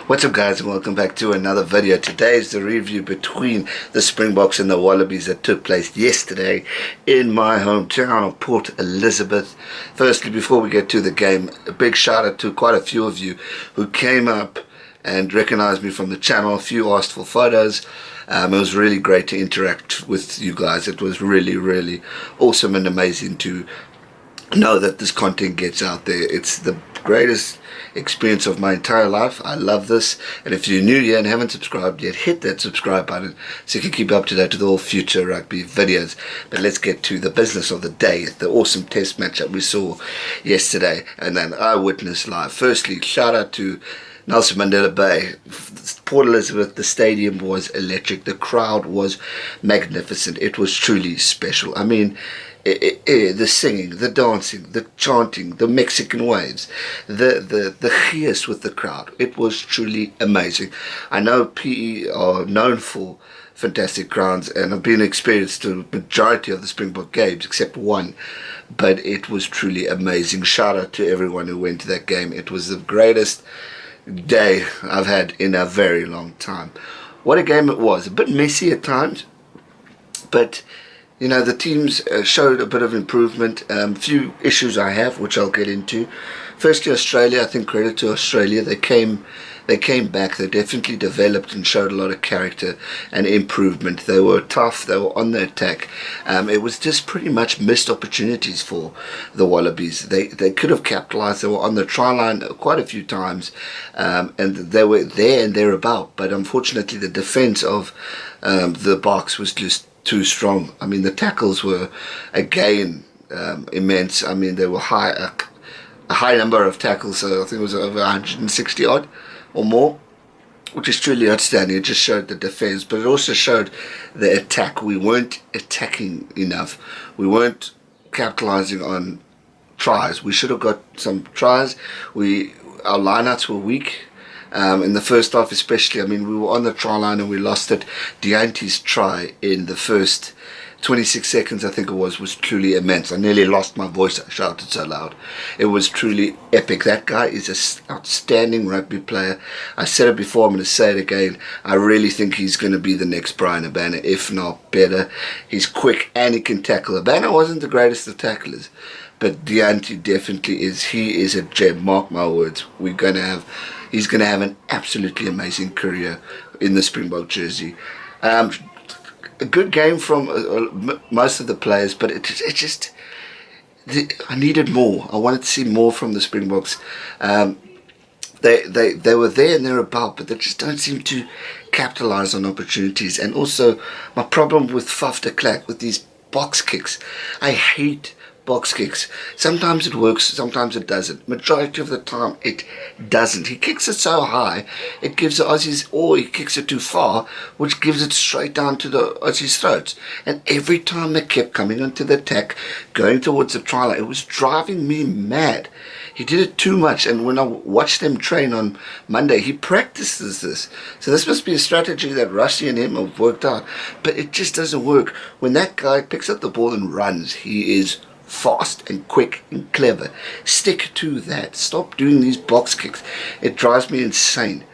What's up guys, and welcome back to another video. Today is the review between the Springboks and the Wallabies that took place yesterday in my hometown of Port Elizabeth. Firstly, before we get to the game, a big shout out to quite a few of you who came up and recognized me from the channel. A few asked for photos. It was really great to interact with you guys. It was really awesome and amazing to know that this content gets out there. It's the greatest experience of my entire life. I love this, and if you're new here and haven't subscribed yet, hit that subscribe button so you can keep up to date with all future rugby videos. But let's get to the business of the day, the awesome test match that we saw yesterday and then I witnessed live. Firstly, shout out to Nelson Mandela Bay, Port Elizabeth. The stadium was electric. The crowd was magnificent. It was truly special. I mean, the singing, the dancing, the chanting, the Mexican waves, the cheers with the crowd. It was truly amazing. I know PE are known for fantastic crowds, and I've been experienced to the majority of the Springbok games except one, but it was truly amazing. Shout out to everyone who went to that game. It was the greatest day I've had in a very long time. What a game it was. A bit messy at times, but you know, the teams showed a bit of improvement. Few issues I have, which I'll get into. Firstly, Australia. I think credit to Australia. They came back. They definitely developed and showed a lot of character and improvement. They were tough. They were on the attack. It was just pretty much missed opportunities for the Wallabies. They could have capitalised. They were on the try line quite a few times, and they were there and thereabout. But unfortunately, the defence of the Boks was just too strong. I mean, the tackles were again immense. I mean, there were a high number of tackles. So I think it was over 160 odd or more, which is truly outstanding. It just showed the defense, but it also showed the attack. We weren't attacking enough. We weren't capitalizing on tries. We should have got some tries. Our lineouts were weak. In the first half especially. I mean, we were on the try line and we lost it. Dyantyi's try in the first 26 seconds, I think it was truly immense. I nearly lost my voice. I shouted so loud. It was truly epic. That guy is an outstanding rugby player. I said it before, I'm going to say it again. I really think he's going to be the next Brian Abana, if not better. He's quick and he can tackle. Abana wasn't the greatest of tacklers, but Dyantyi definitely is. He is a gem. Mark my words. He's going to have an absolutely amazing career in the Springbok jersey. A good game from most of the players, but I needed more. I wanted to see more from the Springboks. They were there and thereabout, but they just don't seem to capitalise on opportunities. And also, my problem with Faf de Klerk, with these box kicks. I hate box kicks. Sometimes it works, sometimes it doesn't. Majority of the time it doesn't. He kicks it so high, it gives the Aussies, or he kicks it too far, which gives it straight down to the Aussies' throats. And every time they kept coming onto the attack, going towards the try line, it was driving me mad. He did it too much, and when I watched him train on Monday, he practices this. So this must be a strategy that Rassie and him have worked out, but it just doesn't work. When that guy picks up the ball and runs, he is fast and quick and clever. Stick to that. Stop doing these box kicks. It drives me insane.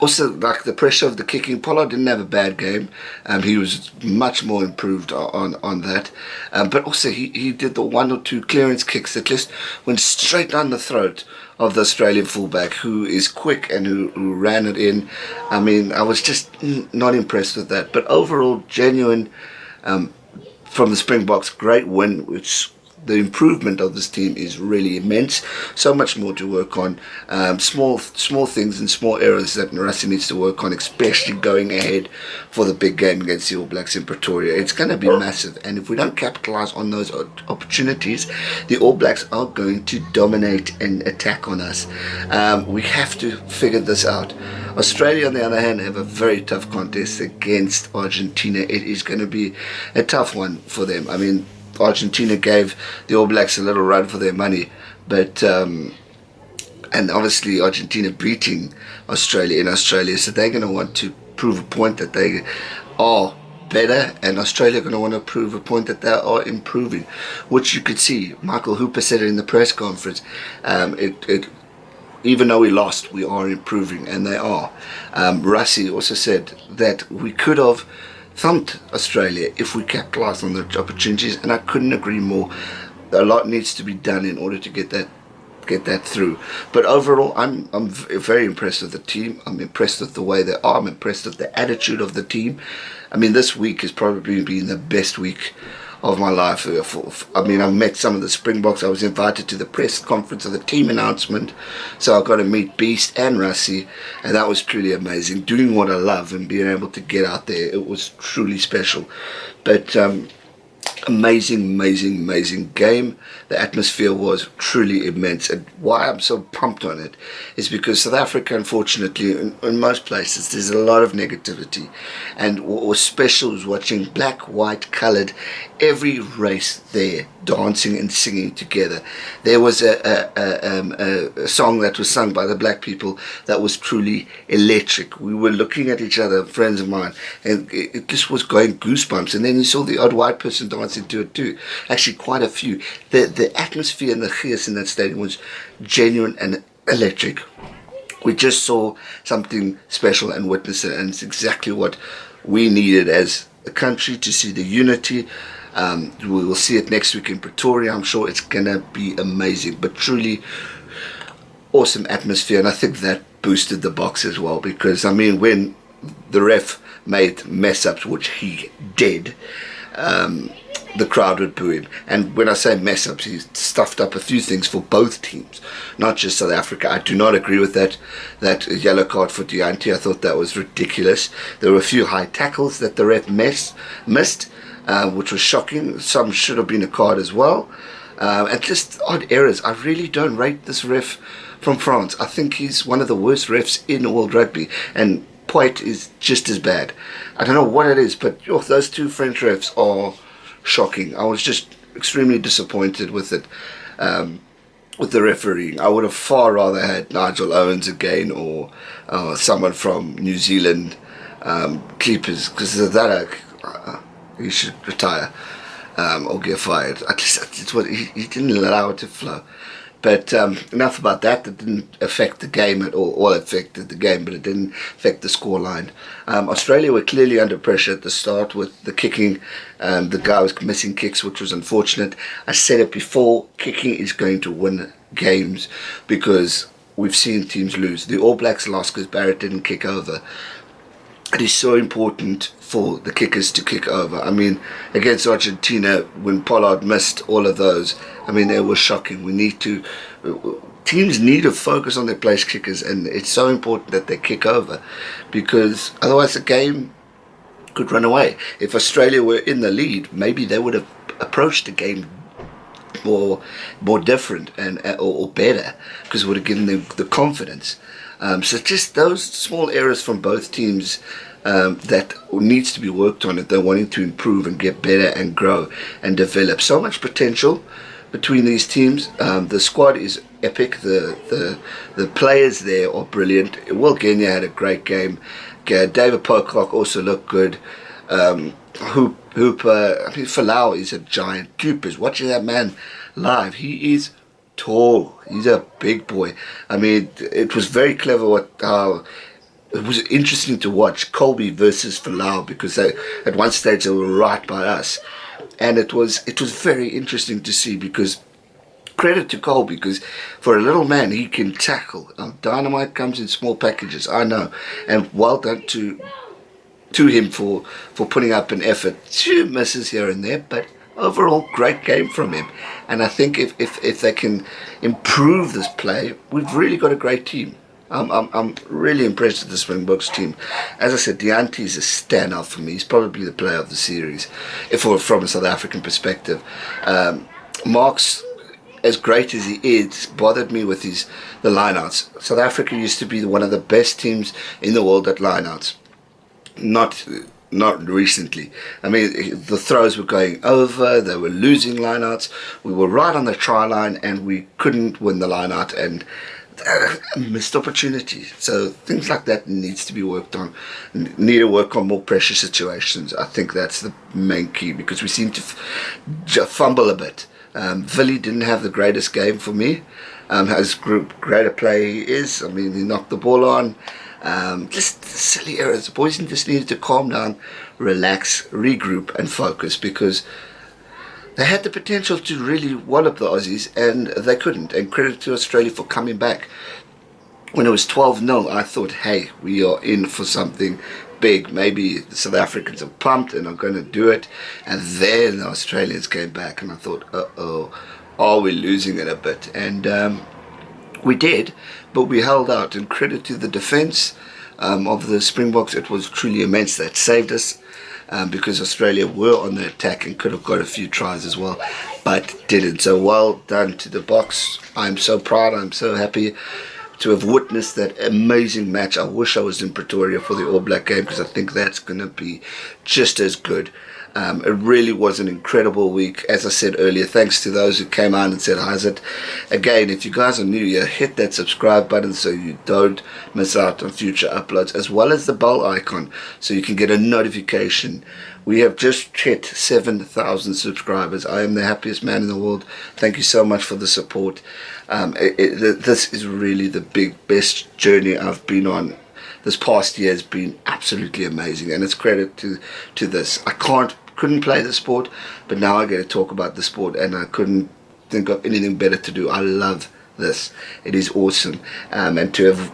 Also, like the pressure of the kicking, Pollard didn't have a bad game. He was much more improved on that. But also he did the one or two clearance kicks that just went straight down the throat of the Australian fullback, who is quick and who ran it in. I mean, I was just not impressed with that. But overall, genuine from the Springboks, great win, which the improvement of this team is really immense. So much more to work on. Small things and small errors that Rassie needs to work on, especially going ahead for the big game against the All Blacks in Pretoria. It's going to be massive, and if we don't capitalise on those opportunities, the All Blacks are going to dominate and attack on us. We have to figure this out. Australia, on the other hand, have a very tough contest against Argentina. It is going to be a tough one for them. I mean, Argentina gave the All Blacks a little run for their money, but and obviously Argentina beating Australia in Australia, so they're going to want to prove a point that they are better, and Australia are going to want to prove a point that they are improving, which you could see. Michael Hooper said it in the press conference. It even though we lost, we are improving, and they are. Rassie also said that we could have thumped Australia if we capitalised on the opportunities, and I couldn't agree more. A lot needs to be done in order to get that through. But overall, I'm very impressed with the team. I'm impressed with the way they are. I'm impressed with the attitude of the team. I mean, this week has probably been the best week of my life. I mean, I met some of the Springboks. I was invited to the press conference of the team announcement, so I got to meet Beast and Rassie, and that was truly amazing. Doing what I love and being able to get out there, it was truly special. But amazing game. The atmosphere was truly immense, and why I'm so pumped on it is because South Africa, unfortunately, in most places there's a lot of negativity, and what was special was watching black, white, coloured, every race there dancing and singing together. There was a song that was sung by the black people that was truly electric. We were looking at each other, friends of mine, and it just was going goosebumps. And then you saw the odd white person dancing to it too. Actually, quite a few. The atmosphere and the gees in that stadium was genuine and electric. We just saw something special and witnessed it, and it's exactly what we needed as a country, to see the unity. We will see it next week in Pretoria. I'm sure it's gonna be amazing, but truly awesome atmosphere, and I think that boosted the Boks as well, because I mean, when the ref made mess ups, which he did, the crowd would boo him. And when I say mess ups, he stuffed up a few things for both teams, not just South Africa. I do not agree with that yellow card for Dyantyi. I thought that was ridiculous. There were a few high tackles that the ref missed, which was shocking. Some should have been a card as well, and just odd errors. I really don't rate this ref from France. I think he's one of the worst refs in world rugby, and Poit is just as bad. I don't know what it is, but those two French refs are shocking. I was just extremely disappointed with it, with the refereeing. I would have far rather had Nigel Owens again, or someone from New Zealand, Clippers, because that he should retire or get fired. He didn't allow it to flow. But enough about that. That didn't affect the game at all. Well, it affected the game, but it didn't affect the scoreline. Australia were clearly under pressure at the start with the kicking. The guy was missing kicks, which was unfortunate. I said it before, kicking is going to win games, because we've seen teams lose. The All Blacks lost because Barrett didn't kick over. It is so important for the kickers to kick over. I mean, against Argentina, when Pollard missed all of those, I mean, it was shocking. Teams need to focus on their place kickers, and it's so important that they kick over, because otherwise the game could run away. If Australia were in the lead, maybe they would have approached the game more different or better, because it would have given them the confidence. So just those small errors from both teams that needs to be worked on if they're wanting to improve and get better and grow and develop. So much potential between these teams. The squad is epic. The players there are brilliant. Will Genia had a great game. David Pocock also looked good. Hooper, I mean, Falau is a giant. Coopers, watching that man live, he is tall. He's a big boy. I mean, it was very clever how it was interesting to watch Colby versus Falau, because at one stage they were right by us, and it was very interesting to see, because credit to Colby, because for a little man he can tackle. Dynamite comes in small packages, I know, and well done to him for putting up an effort. 2 misses here and there, but overall great game from him. And I think if they can improve this play, we've really got a great team. I'm really impressed with the Springboks team. As I said, Dyantyi is a standout for me. He's probably the player of the series, from a South African perspective. Marks, as great as he is, bothered me with the lineouts. South Africa used to be one of the best teams in the world at lineouts. Not recently. I mean, the throws were going over, they were losing lineouts. We were right on the try line and we couldn't win the lineout, and missed opportunities. So things like that needs to be worked on. Need to work on more pressure situations. I think that's the main key, because we seem to fumble a bit. Villy didn't have the greatest game for me. His group greater play is. I mean, he knocked the ball on. Just silly errors. The boys just needed to calm down, relax, regroup, and focus, because they had the potential to really wallop the Aussies, and they couldn't. And credit to Australia for coming back. When it was 12-0, I thought, hey, we are in for something big. Maybe the South Africans are pumped and are going to do it. And then the Australians came back, and I thought, uh-oh, are we losing it a bit? And we did, but we held out. And credit to the defence of the Springboks, it was truly immense. That saved us. Because Australia were on the attack and could have got a few tries as well, but didn't. So well done to the Boks. I'm so proud. I'm so happy to have witnessed that amazing match. I wish I was in Pretoria for the All Black game, because I think that's going to be just as good. It really was an incredible week. As I said earlier, thanks to those who came out and said hi. Again, if you guys are new here, hit that subscribe button so you don't miss out on future uploads, as well as the bell icon so you can get a notification. We have just hit 7,000 subscribers. I am the happiest man in the world. Thank you so much for the support. This is really the best journey I've been on. This past year has been absolutely amazing, and it's credit to this. I couldn't play the sport, but now I get to talk about the sport, and I couldn't think of anything better to do. I love this. It is awesome. And to have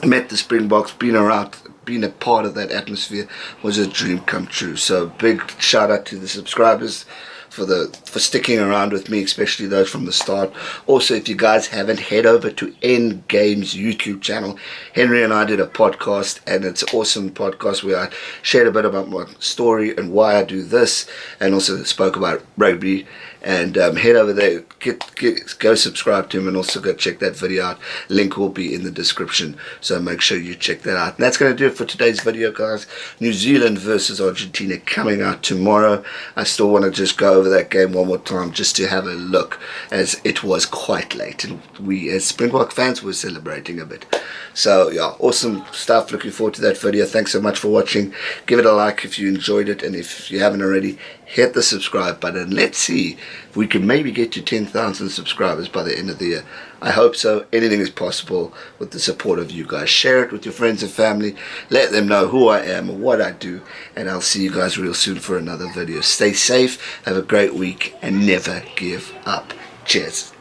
met the Springboks, been a part of that atmosphere, was a dream come true. So big shout out to the subscribers for sticking around with me, especially those from the start. Also, if you guys haven't, head over to End Games YouTube channel. Henry and I did a podcast, and it's an awesome podcast where I shared a bit about my story and why I do this, and also spoke about rugby. And head over there, go subscribe to him, and also go check that video out. Link will be in the description, so make sure you check that out. And that's going to do it for today's video, guys. New Zealand versus Argentina coming out tomorrow. I still want to just go over that game one more time just to have a look, as it was quite late, and we as Springbok fans were celebrating a bit. So yeah, awesome stuff. Looking forward to that video. Thanks so much for watching. Give it a like if you enjoyed it, and if you haven't already, hit the subscribe button. Let's see if we can maybe get to 10,000 subscribers by the end of the year. I hope so. Anything is possible with the support of you guys. Share it with your friends and family. Let them know who I am and what I do. And I'll see you guys real soon for another video. Stay safe, have a great week, and never give up. Cheers.